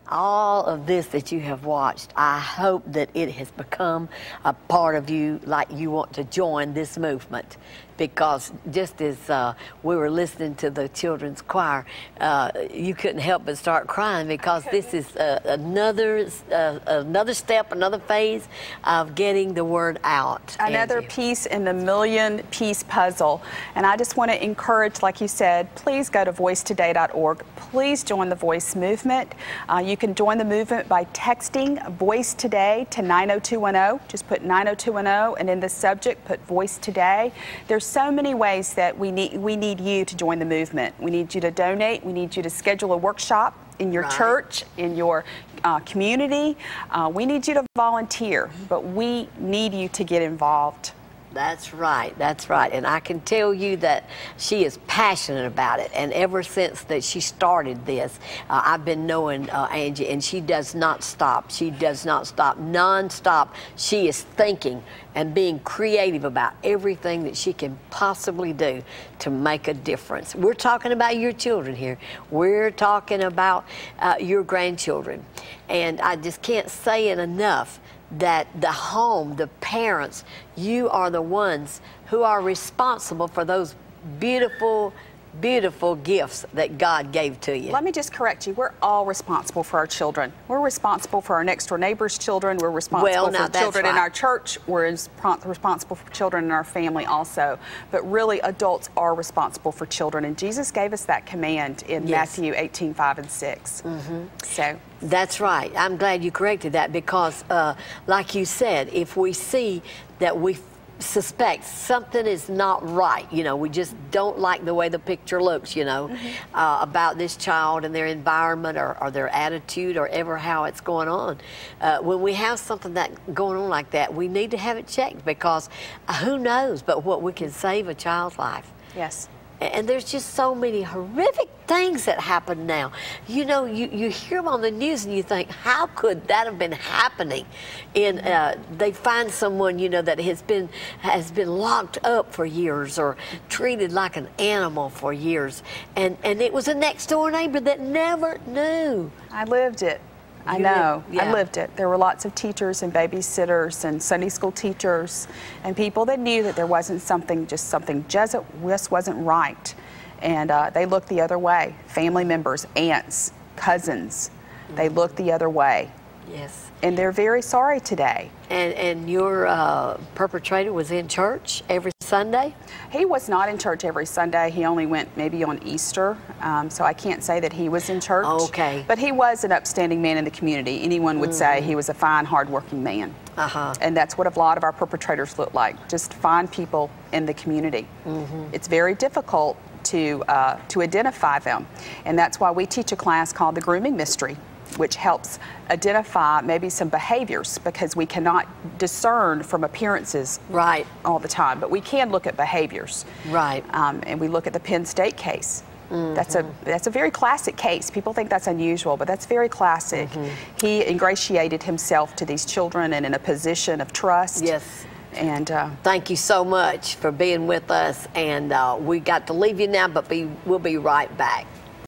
all of this that you have watched, I hope that it has become a part of you, like you want to join this movement. Because just as we were listening to the children's choir, you couldn't help but start crying, because this is another step, another phase of getting the word out. Another piece in the million-piece puzzle. And I just want to encourage, like you said, please go to voicetoday.org. Please join the Voice movement. You can join the movement by texting Voice Today to 90210. Just put 90210, and in the subject put Voice Today. There's so many ways that we need you to join the movement. We need you to donate. We need you to schedule a workshop in your church, in your community. We need you to volunteer, but we need you to get involved. That's right, that's right. And I can tell you that she is passionate about it. And ever since that she started this, I've been knowing Angie, and she does not stop. She does not stop, non-stop. She is thinking and being creative about everything that she can possibly do to make a difference. We're talking about your children here. We're talking about your grandchildren. And I just can't say it enough that the home, the parents, you are the ones who are responsible for those beautiful, beautiful gifts that God gave to you. Let me just correct you. We're all responsible for our children. We're responsible for our next door neighbor's children. We're responsible for children in our church. We're responsible for children in our family also. But really, adults are responsible for children. And Jesus gave us that command in Matthew 18:5-6. So that's right. I'm glad you corrected that, because like you said, if we see that we suspect something is not right, you know, we just don't like the way the picture looks, you know, about this child and their environment or their attitude or ever how it's going on. When we have something that going on like that, we need to have it checked, because who knows but what we can save a child's life. Yes. And there's just so many horrific things that happen now. You know, you hear them on the news and you think, how could that have been happening? And they find someone, you know, that has been locked up for years or treated like an animal for years. And it was a next door neighbor that never knew. I lived it. I know. I lived it. There were lots of teachers and babysitters and Sunday school teachers and people that knew that there wasn't something just wasn't right. And they looked the other way. Family members, aunts, cousins, they looked the other way. Yes. And they're very sorry today. And your perpetrator was in church every Sunday? He was not in church every Sunday. He only went maybe on Easter. So I can't say that he was in church. Okay. But he was an upstanding man in the community. Anyone would say he was a fine, hardworking man. And that's what a lot of our perpetrators look like, just fine people in the community. It's very difficult to identify them. And that's why we teach a class called the Grooming Mystery, which helps identify maybe some behaviors, because we cannot discern from appearances all the time, but we can look at behaviors. And we look at the Penn State case. That's a very classic case. People think that's unusual, but that's very classic. He ingratiated himself to these children and in a position of trust. Yes. And thank you so much for being with us. And we got to leave you now, but we'll be right back.